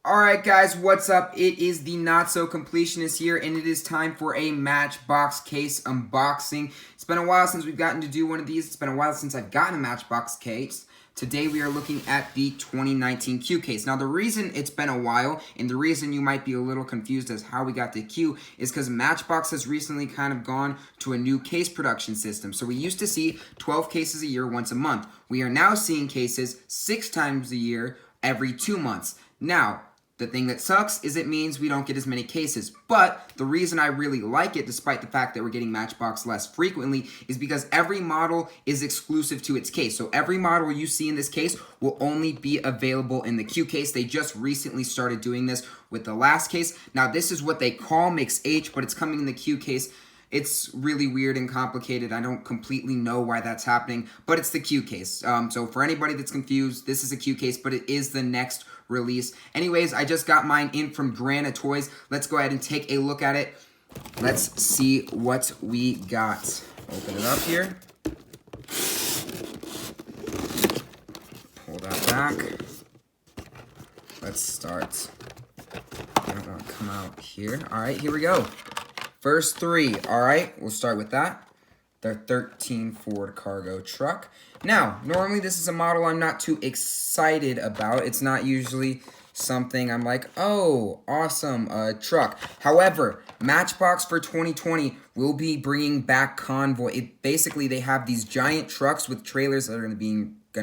Alright guys, what's up? It is the Not So Completionist here, and it is time for a Matchbox case unboxing. It's been a while since we've gotten to do one of these. It's been a while since I've gotten a Matchbox case. Today we are looking at the 2019 Q case. Now the reason it's been a while, and the reason you might be a little confused as how we got the Q, is because Matchbox has recently kind of gone to a new case production system. So we used to see 12 cases a year, once a month. We are now seeing cases 6 times a year, every 2 months. Now, the thing that sucks is it means we don't get as many cases. But the reason I really like it, despite the fact that we're getting Matchbox less frequently, is because every model is exclusive to its case. So every model you see in this case will only be available in the Q case. They just recently started doing this with the last case. Now this is what they call Mix H, but it's coming in the Q case. It's really weird and complicated. I don't completely know why that's happening, but it's the Q case. So for anybody that's confused, this is a Q case, but it is the next release. Anyways, I just got mine in from Grana Toys. Let's go ahead and take a look at it. Let's see what we got. Open it up here. Pull that back. Let's start. I don't want to come out here. All right, here we go. First three, all right, we'll start with that. The 13 Ford cargo truck. Now, normally this is a model I'm not too excited about. It's not usually something I'm like, oh, awesome, truck. However, Matchbox for 2020 will be bringing back Convoy. Basically, they have these giant trucks with trailers that are going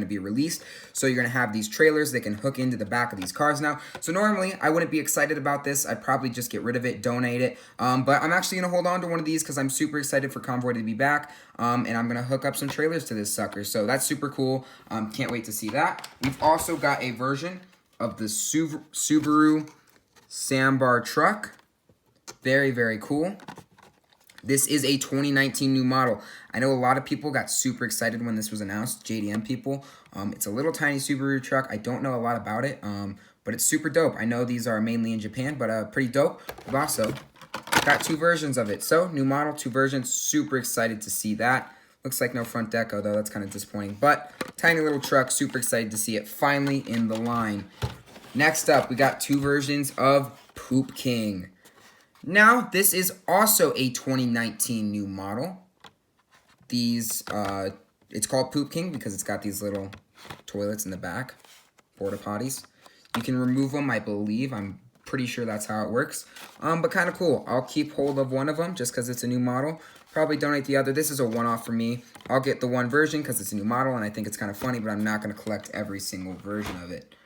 to be released. So you're going to have these trailers that can hook into the back of these cars now. So normally I wouldn't be excited about this. I'd probably just get rid of it, donate it. But I'm actually going to hold on to one of these because I'm super excited for Convoy to be back. And I'm going to hook up some trailers to this sucker. So that's super cool. Can't wait to see that. We've also got a version of the Subaru Sambar truck. Very, very cool. This is a 2019 new model. I know a lot of people got super excited when this was announced, JDM people. It's a little tiny Subaru truck. I don't know a lot about it, but it's super dope. I know these are mainly in Japan, but pretty dope. We've also got 2 versions of it. So, new model, 2 versions. Super excited to see that. Looks like no front deco, though. That's kind of disappointing. But, tiny little truck. Super excited to see it finally in the line. Next up, we got 2 versions of Poop King. Now, this is also a 2019 new model. These, it's called Poop King because it's got these little toilets in the back, porta potties. You can remove them, I believe. I'm pretty sure that's how it works. But kind of cool. I'll keep hold of one of them just because it's a new model. Probably donate the other. This is a one-off for me. I'll get the one version because it's a new model and I think it's kind of funny, but I'm not going to collect every single version of it.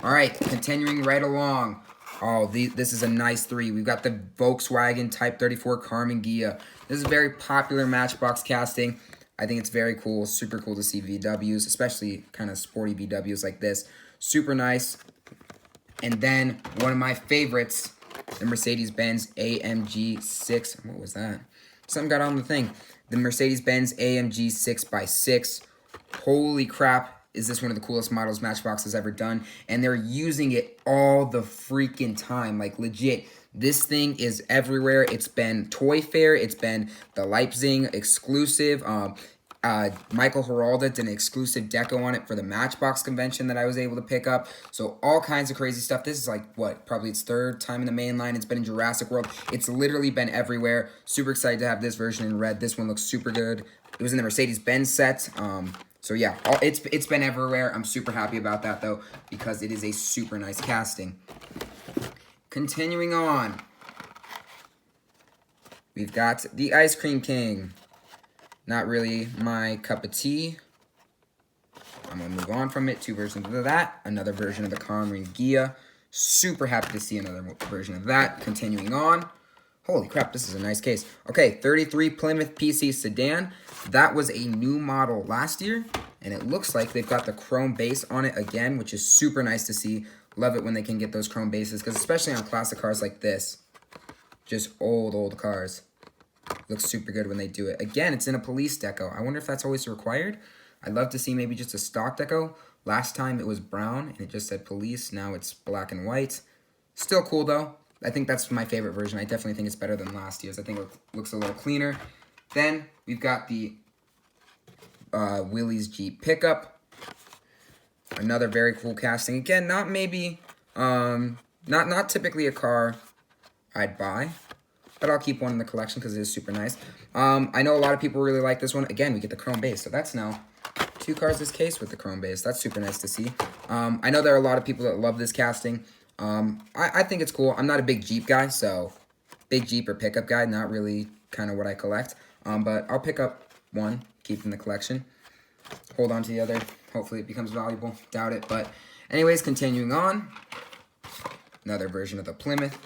All right, continuing right along. Oh, this is a nice 3. We've got the Volkswagen Type 34 Karmann Ghia. This is a very popular Matchbox casting. I think it's very cool. Super cool to see VWs, especially kind of sporty VWs like this. Super nice. And then one of my favorites, the Mercedes-Benz AMG 6. What was that? Something got on the thing. The Mercedes-Benz AMG 6x6. Holy crap. Is this one of the coolest models Matchbox has ever done? And they're using it all the freaking time. Like, legit. This thing is everywhere. It's been Toy Fair. It's been the Leipzig exclusive. Michael Heralda did an exclusive deco on it for the Matchbox convention that I was able to pick up. So, all kinds of crazy stuff. This is like, what, probably its 3rd time in the main line. It's been in Jurassic World. It's literally been everywhere. Super excited to have this version in red. This one looks super good. It was in the Mercedes-Benz set. So yeah, it's been everywhere. I'm super happy about that, though, because it is a super nice casting. Continuing on, we've got the Ice Cream King. Not really my cup of tea. I'm going to move on from it. 2 versions of that. Another version of the Karmann Ghia. Super happy to see another version of that. Continuing on. Holy crap, this is a nice case. Okay, 33 Plymouth PC Sedan. That was a new model last year, and it looks like they've got the chrome base on it again, which is super nice to see. Love it when they can get those chrome bases, because especially on classic cars like this, just old cars. Looks super good when they do it. Again, it's in a police deco. I wonder if that's always required. I'd love to see maybe just a stock deco. Last time it was brown, and it just said police. Now it's black and white. Still cool, though. I think that's my favorite version. I definitely think it's better than last year's. I think it looks a little cleaner. Then we've got the Willys Jeep pickup. Another very cool casting. Again, not maybe Not typically a car I'd buy, but I'll keep one in the collection because it is super nice. I know a lot of people really like this one. Again, we get the chrome base, so that's now 2 cars this case with the chrome base. That's super nice to see. I know there are a lot of people that love this casting. I think it's cool. I'm not a big Jeep guy, so big Jeep or pickup guy, not really kind of what I collect. But I'll pick up one, keep in the collection, hold on to the other. Hopefully it becomes valuable. Doubt it, but anyways, continuing on. Another version of the Plymouth.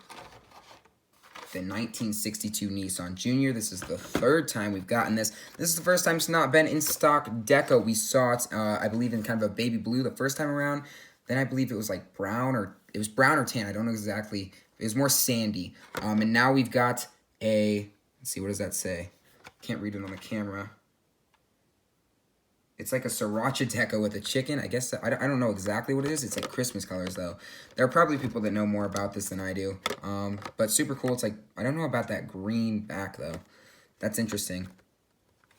The 1962 Nissan Jr. This is the 3rd time we've gotten this. This is the first time it's not been in stock deco. We saw it, I believe, in kind of a baby blue the first time around. Then I believe it was like brown or tan. I don't know exactly. It was more sandy. And now we've got a, let's see, what does that say? Can't read it on the camera. It's like a sriracha deco with a chicken. I guess, I don't know exactly what it is. It's like Christmas colors, though. There are probably people that know more about this than I do. But super cool. It's like, I don't know about that green back, though. That's interesting.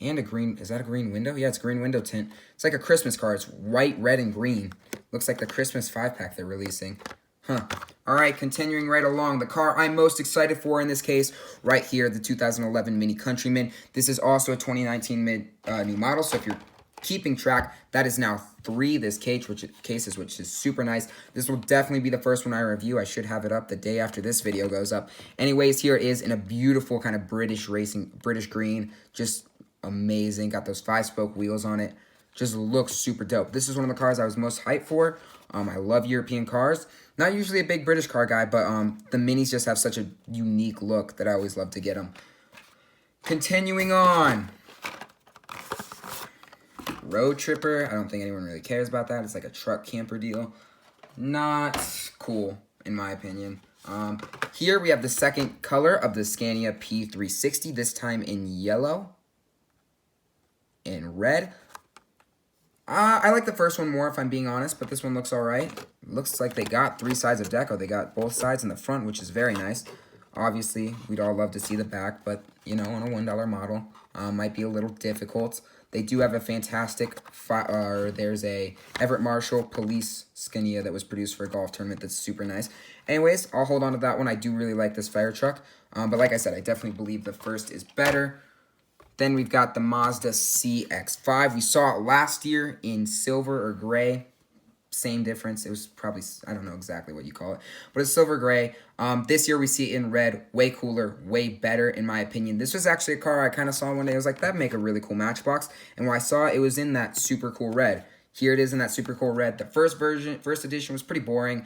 And a green, is that a green window? Yeah, it's a green window tint. It's like a Christmas car. It's white, red, and green. Looks like the Christmas 5-pack they're releasing. Huh. All right, continuing right along. The car I'm most excited for in this case, right here, the 2011 Mini Countryman. This is also a 2019 new model, so if you're keeping track, that is now 3 this cases, which is super nice. This will definitely be the first one I review. I should have it up the day after this video goes up. Anyways, here it is in a beautiful kind of British green, just amazing. Got those 5-spoke wheels on it. Just looks super dope. This is one of the cars I was most hyped for. I love European cars. Not usually a big British car guy, but the Minis just have such a unique look that I always love to get them. Continuing on. Road Tripper. I don't think anyone really cares about that. It's like a truck camper deal. Not cool, in my opinion. Here we have the second color of the Scania P360, this time in yellow and red. I like the first one more, if I'm being honest, but this one looks alright. Looks like they got 3 sides of deco. They got both sides in the front, which is very nice. Obviously, we'd all love to see the back, but, you know, on a $1 model, might be a little difficult. They do have a fantastic, there's a Everett Marshall Police Scania that was produced for a golf tournament that's super nice. Anyways, I'll hold on to that one. I do really like this fire truck, but like I said, I definitely believe the first is better. Then we've got the Mazda CX5. We saw it last year in silver or gray. Same difference. It was probably, I don't know exactly what you call it, but it's silver gray. This year we see it in red. Way cooler, way better in my opinion. This was actually a car I kind of saw one day. I was like, that'd make a really cool Matchbox. And when I saw it, it was in that super cool red. Here it is in that super cool red. The first edition was pretty boring.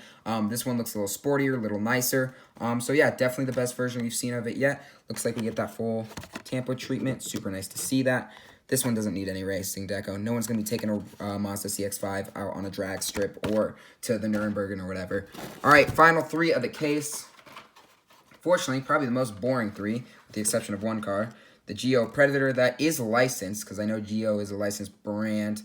This one looks a little sportier, a little nicer. So yeah, definitely the best version we've seen of it yet. Looks like we get that full Tampa treatment. Super nice to see that. This one doesn't need any racing deco. No one's going to be taking a Mazda CX5 out on a drag strip or to the Nürburgring or whatever. All right, final 3 of the case. Fortunately, probably the most boring 3, with the exception of one car. The Geo Predator that is licensed, because I know Geo is a licensed brand.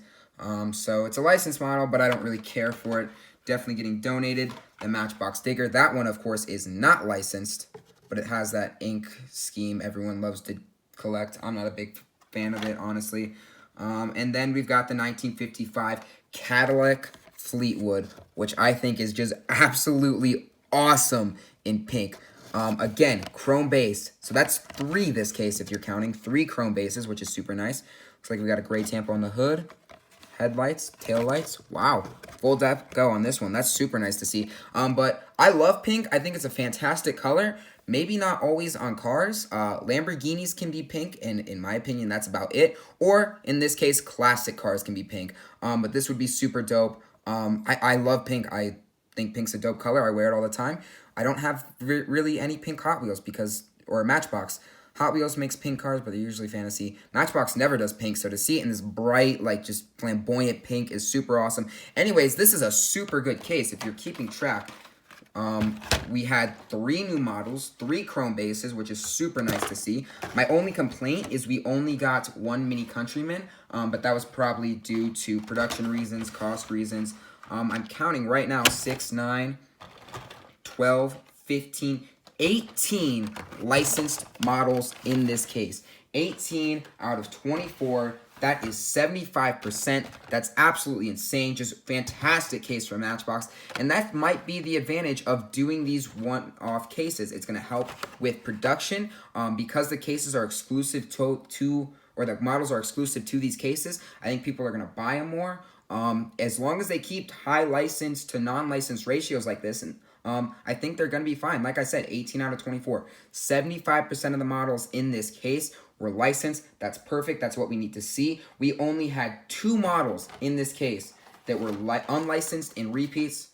So it's a licensed model, but I don't really care for it. Definitely getting donated. The Matchbox Digger. That one, of course, is not licensed, but it has that ink scheme everyone loves to collect. I'm not a big fan of it, honestly. And then we've got the 1955 Cadillac Fleetwood, which I think is just absolutely awesome in pink. Again, chrome base. So that's 3 this case if you're counting. 3 chrome bases, which is super nice. Looks like we got a gray tampo on the hood. Headlights, tail lights. Wow. Full depth go on this one. That's super nice to see. But I love pink. I think it's a fantastic color. Maybe not always on cars. Lamborghinis can be pink, and in my opinion, that's about it. Or, in this case, classic cars can be pink. But this would be super dope. I love pink. I think pink's a dope color. I wear it all the time. I don't have really any pink Hot Wheels or Matchbox. Hot Wheels makes pink cars, but they're usually fantasy. Matchbox never does pink, so to see it in this bright, like, just flamboyant pink is super awesome. Anyways, this is a super good case if you're keeping track. We had 3 new models, 3 chrome bases, which is super nice to see. My only complaint is we only got 1 Mini Countryman, but that was probably due to production reasons, cost reasons. I'm counting right now 6, 9, 12, 15, 18 licensed models in this case. 18 out of 24 That is 75%. That's absolutely insane. Just fantastic case from Matchbox. And that might be the advantage of doing these one-off cases. It's going to help with production because the cases are exclusive to or the models are exclusive to these cases. I think people are going to buy them more. As long as they keep high license to non-licensed ratios like this, and I think they're going to be fine. Like I said, 18 out of 24. 75% of the models in this case were licensed. That's perfect. That's what we need to see. We only had 2 models in this case that were unlicensed in repeats.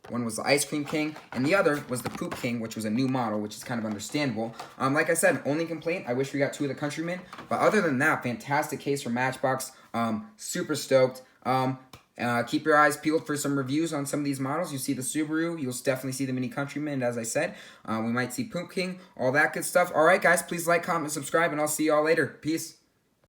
One was the Ice Cream King, and the other was the Poop King, which was a new model, which is kind of understandable. Like I said, only complaint, I wish we got 2 of the Countryman. But other than that, fantastic case for Matchbox. Super stoked. Keep your eyes peeled for some reviews on some of these models. You see the Subaru, you'll definitely see the Mini Countryman, and as I said, we might see Poop King, all that good stuff. All right, guys, please like, comment, and subscribe, and I'll see y'all later. Peace.